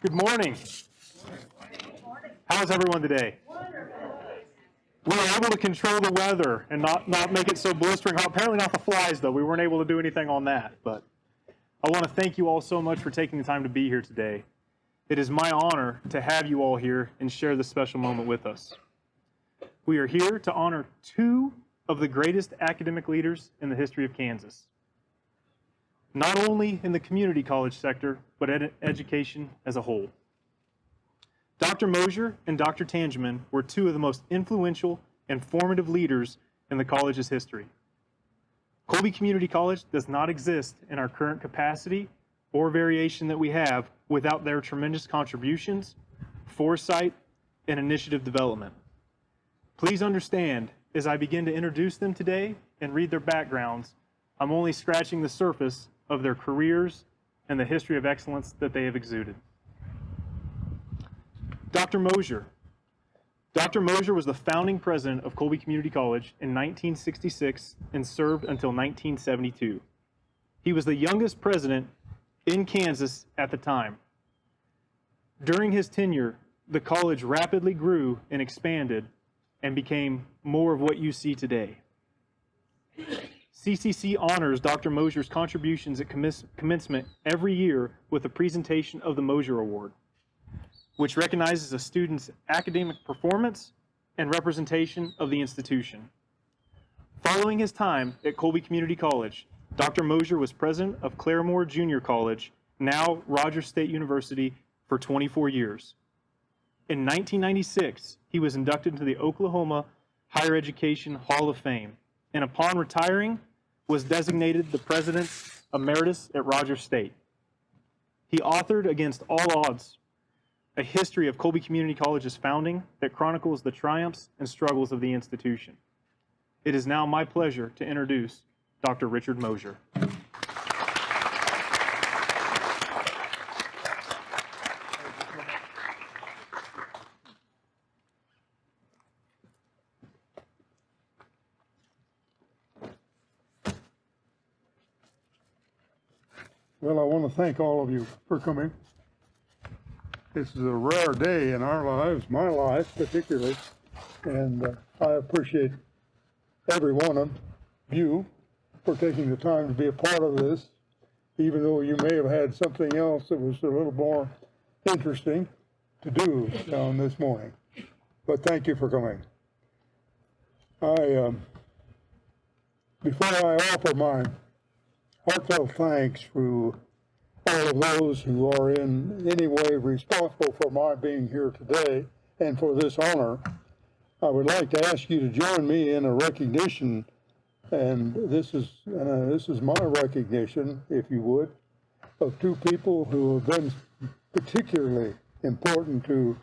Good morning. How's everyone today? We were able to control the weather and not make it so blistering hot. Apparently not the flies, though. We weren't able to do anything on that. But I want to thank you all so much for taking the time to be here today. It is my honor to have you all here and share this special moment with us. We are here to honor two of the greatest academic leaders in the history of Kansas. Not only in the community college sector, but education as a whole. Dr. Mosier and Dr. Tangeman were two of the most influential and formative leaders in the college's history. Colby Community College does not exist in our current capacity or variation that we have without their tremendous contributions, foresight, and initiative development. Please understand, as I begin to introduce them today and read their backgrounds, I'm only scratching the surface of their careers and the history of excellence that they have exuded. Dr. Mosier. Dr. Mosier was the founding president of Colby Community College in 1966 and served until 1972. He was the youngest president in Kansas at the time. During his tenure, the college rapidly grew and expanded and became more of what you see today. CCC honors Dr. Mosier's contributions at commencement every year with a presentation of the Mosier Award, which recognizes a student's academic performance and representation of the institution. Following his time at Colby Community College, Dr. Mosier was president of Claremore Junior College, now Rogers State University, for 24 years. In 1996, he was inducted into the Oklahoma Higher Education Hall of Fame, and upon retiring, was designated the President Emeritus at Rogers State. He authored Against All Odds, a history of Colby Community College's founding that chronicles the triumphs and struggles of the institution. It is now my pleasure to introduce Dr. Richard Mosier. Well, I want to thank all of you for coming. This is a rare day in our lives, my life particularly, and I appreciate every one of you for taking the time to be a part of this, even though you may have had something else that was a little more interesting to do down this morning. But thank you for coming. Before I offer my heartfelt thanks to all of those who are in any way responsible for my being here today and for this honor, I would like to ask you to join me in a recognition, and this is my recognition, if you would, of two people who have been particularly important to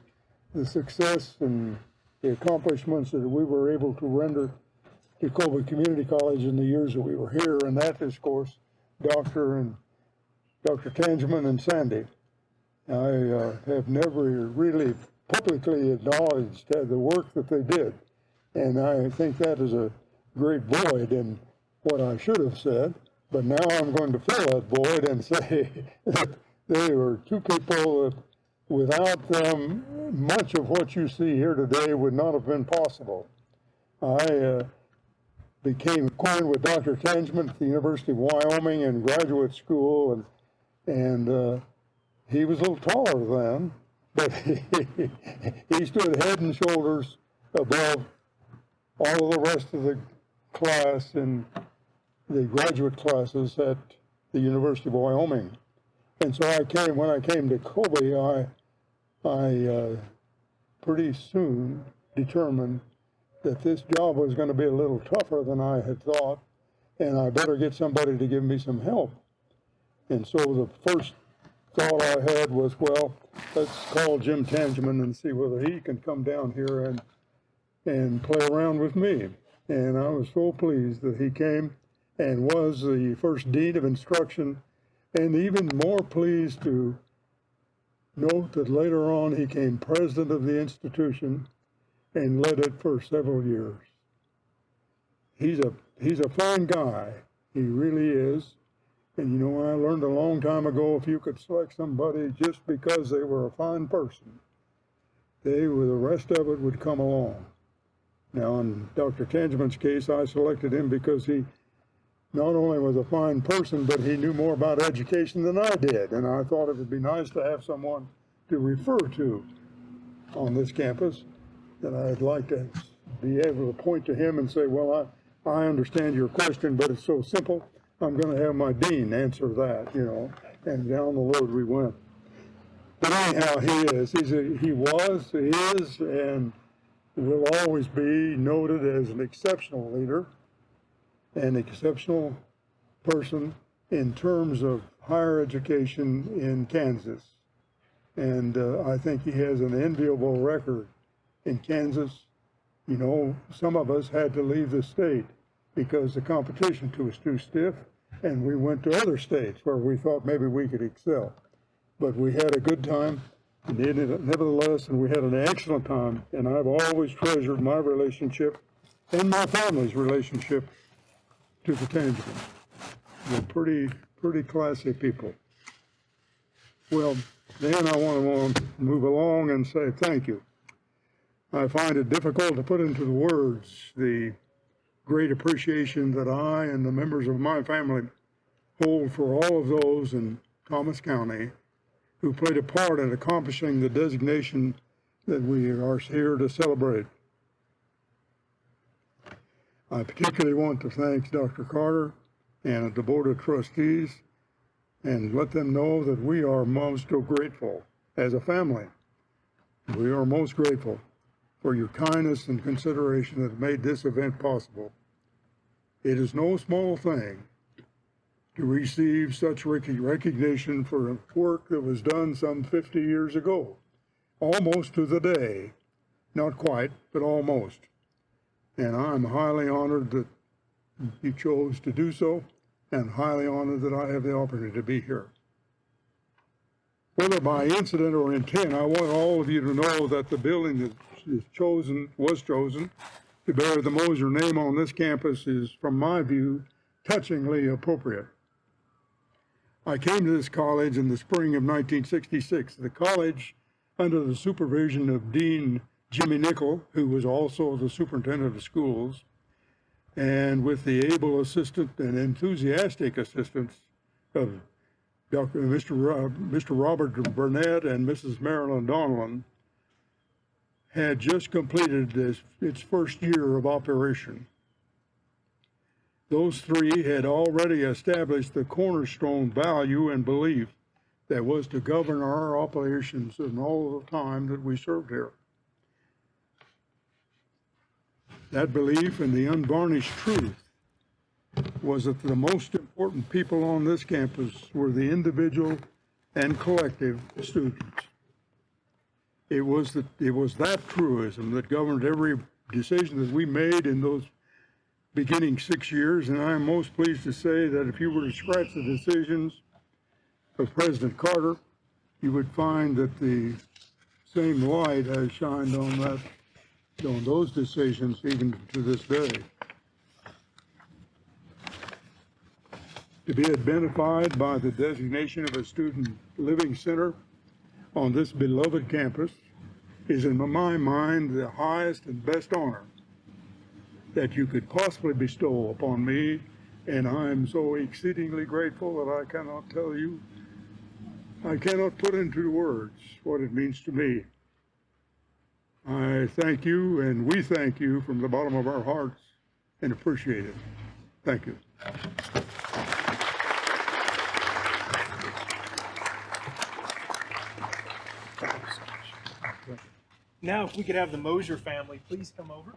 the success and the accomplishments that we were able to render to Colby Community College in the years that we were here, and that is, of course, Dr. Tangeman and Sandy. I have never really publicly acknowledged the work that they did, and I think that is a great void in what I should have said, but now I'm going to fill that void and say that they were two people that without them, much of what you see here today would not have been possible. I became acquainted with Dr. Tangeman at the University of Wyoming in graduate school, and he was a little taller then, but he stood head and shoulders above all of the rest of the class in the graduate classes at the University of Wyoming. And so when I came to Colby, I pretty soon determined that this job was going to be a little tougher than I had thought, and I better get somebody to give me some help. And so the first thought I had was, well, let's call Jim Tangeman and see whether he can come down here and play around with me. And I was so pleased that he came and was the first dean of instruction, and even more pleased to note that later on he came president of the institution and led it for several years. He's a fine guy, he really is, And you know, I learned a long time ago, if you could select somebody just because they were a fine person, the rest of it would come along. Now, in Dr. Tangeman's case, I selected him because he not only was a fine person, but he knew more about education than I did. And I thought it would be nice to have someone to refer to on this campus. And I'd like to be able to point to him and say, well, I understand your question, but it's so simple. I'm going to have my dean answer that, you know. And down the road we went. But anyhow, he is, he is, and will always be noted as an exceptional leader, an exceptional person in terms of higher education in Kansas. And I think he has an enviable record in Kansas. You know, some of us had to leave the state because the competition was too stiff, and we went to other states where we thought maybe we could excel. But we had a good time, nevertheless, and we had an excellent time. And I've always treasured my relationship and my family's relationship to the Tangemans. They're pretty classy people. Well, then I want to move along and say thank you. I find it difficult to put into the words the great appreciation that I and the members of my family hold for all of those in Thomas County who played a part in accomplishing the designation that we are here to celebrate. I particularly want to thank Dr. Carter and the Board of Trustees and let them know that we are most grateful as a family. We are most grateful for your kindness and consideration that made this event possible. It is no small thing to receive such recognition for work that was done some 50 years ago, almost to the day, not quite, but almost. And I'm highly honored that you chose to do so, and highly honored that I have the opportunity to be here. Whether by incident or intent, I want all of you to know that the building that was chosen to bear the Moser name on this campus is, from my view, touchingly appropriate. I came to this college in the spring of 1966. The college, under the supervision of Dean Jimmy Nickel, who was also the superintendent of schools, and with the able assistant and enthusiastic assistance of Mr. Robert Burnett and Mrs. Marilyn Donlan, had just completed its first year of operation. Those three had already established the cornerstone value and belief that was to govern our operations in all the time that we served here. That belief and the unvarnished truth was that the most important people on this campus were the individual and collective students. It was that truism that governed every decision that we made in those beginning 6 years, and I am most pleased to say that if you were to scratch the decisions of President Carter, you would find that the same light has shined on those decisions even to this day. To be identified by the designation of a student living center on this beloved campus is, in my mind, the highest and best honor that you could possibly bestow upon me, and I am so exceedingly grateful that I cannot tell you, I cannot put into words what it means to me. I thank you, and we thank you from the bottom of our hearts and appreciate it. Thank you. Now, if we could have the Moser family please come over.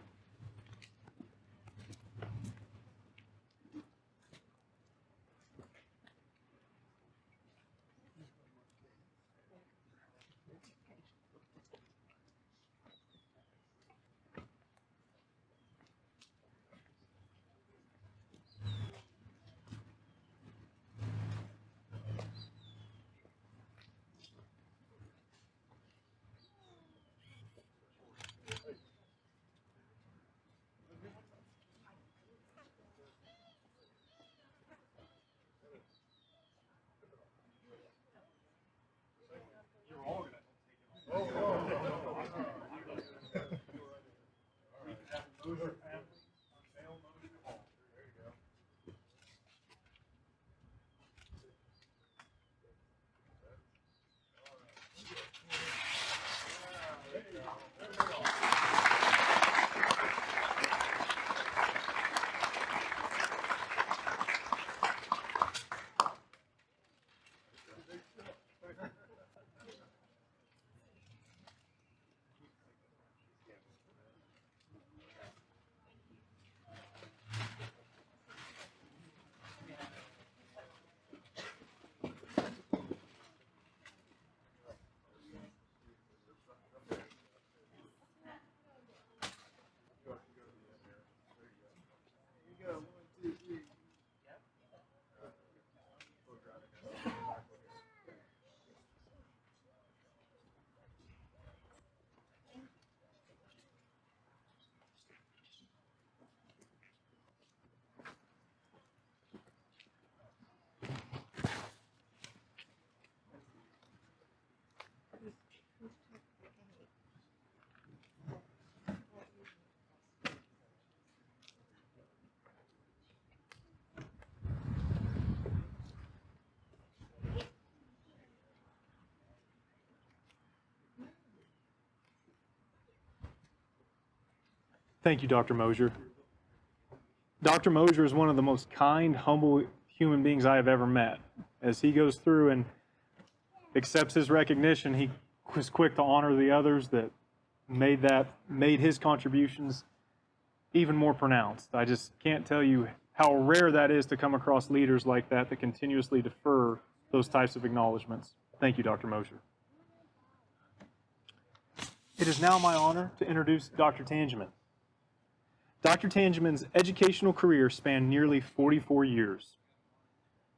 Thank you, Dr. Mosier. Dr. Mosier is one of the most kind, humble human beings I have ever met. As he goes through and accepts his recognition, he was quick to honor the others that made his contributions even more pronounced. I just can't tell you how rare that is to come across leaders like that continuously defer those types of acknowledgments. Thank you, Dr. Mosier. It is now my honor to introduce Dr. Tangeman. Dr. Tangeman's educational career spanned nearly 44 years,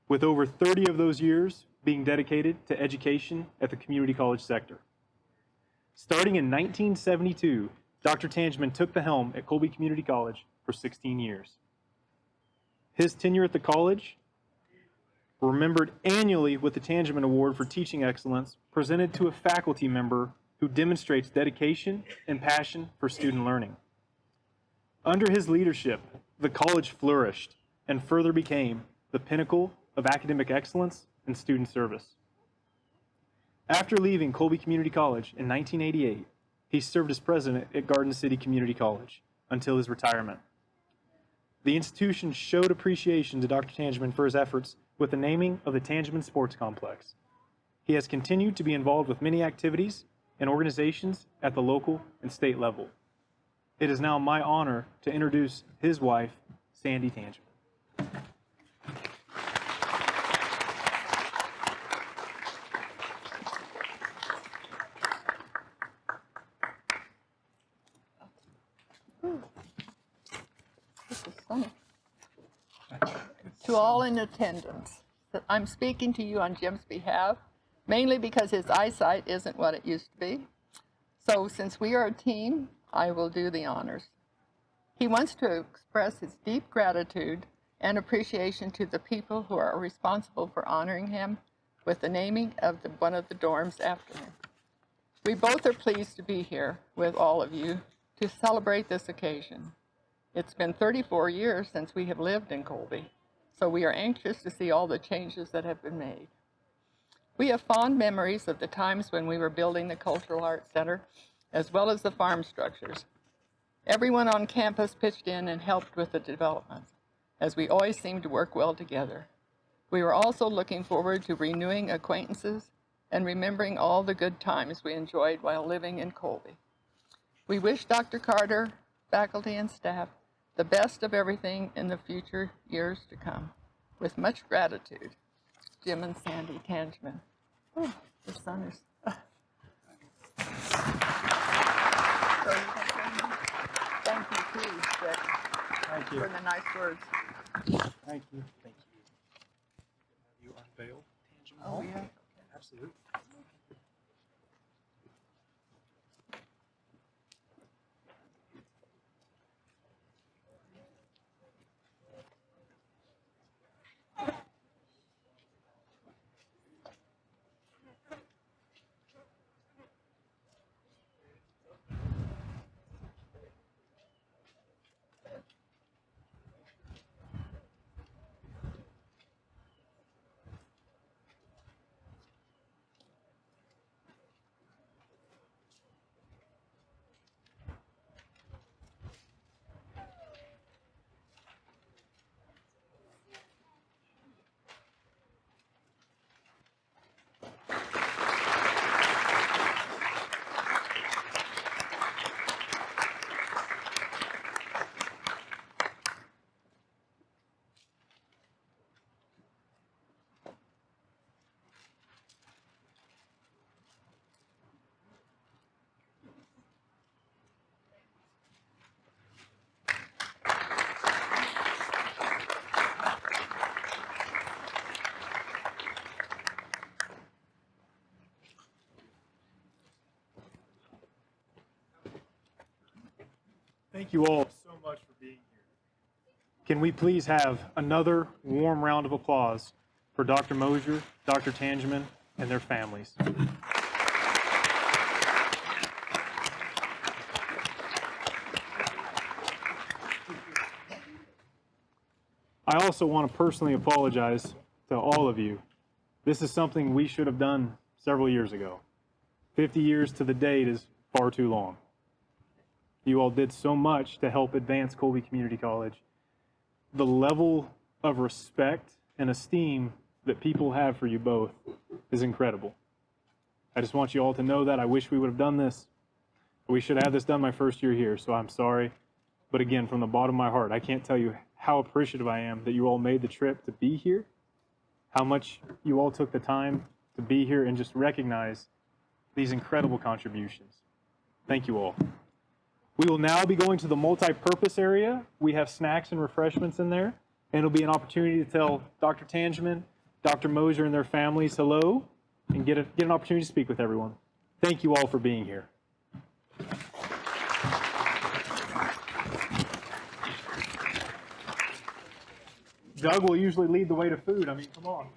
with over 30 of those years being dedicated to education at the community college sector. Starting in 1972, Dr. Tangeman took the helm at Colby Community College for 16 years. His tenure at the college, remembered annually with the Tangeman Award for Teaching Excellence, presented to a faculty member who demonstrates dedication and passion for student learning. Under his leadership, the college flourished and further became the pinnacle of academic excellence and student service. After leaving Colby Community College in 1988, he served as president at Garden City Community College until his retirement. The institution showed appreciation to Dr. Tangeman for his efforts with the naming of the Tangeman Sports Complex. He has continued to be involved with many activities and organizations at the local and state level. It is now my honor to introduce his wife, Sandy Tangeman. This is funny. To all in attendance, I'm speaking to you on Jim's behalf, mainly because his eyesight isn't what it used to be. So since we are a team, I will do the honors. He wants to express his deep gratitude and appreciation to the people who are responsible for honoring him with the naming of one of the dorms after him. We both are pleased to be here with all of you to celebrate this occasion. It's been 34 years since we have lived in Colby, so we are anxious to see all the changes that have been made. We have fond memories of the times when we were building the Cultural Arts Center, as well as the farm structures. Everyone on campus pitched in and helped with the development, as we always seemed to work well together. We were also looking forward to renewing acquaintances and remembering all the good times we enjoyed while living in Colby. We wish Dr. Carter, faculty, and staff the best of everything in the future years to come. With much gratitude, Jim and Sandy Tangeman. Oh, the sun is... Thank you, too, Rick, Thank you. for the nice words. Thank you. Thank you. You unveil Tangeman. Oh, yeah. Absolutely. Thank you all so much for being here. Can we please have another warm round of applause for Dr. Mosier, Dr. Tangeman, and their families. I also want to personally apologize to all of you. This is something we should have done several years ago. 50 years to the date is far too long. You all did so much to help advance Colby Community College. The level of respect and esteem that people have for you both is incredible. I just want you all to know that. I wish we would have done this. We should have this done my first year here, so I'm sorry. But again, from the bottom of my heart, I can't tell you how appreciative I am that you all made the trip to be here, how much you all took the time to be here and just recognize these incredible contributions. Thank you all. We will now be going to the multi-purpose area. We have snacks and refreshments in there, and it'll be an opportunity to tell Dr. Tangeman, Dr. Mosier, and their families hello, and get an opportunity to speak with everyone. Thank you all for being here. Doug will usually lead the way to food. I mean, come on.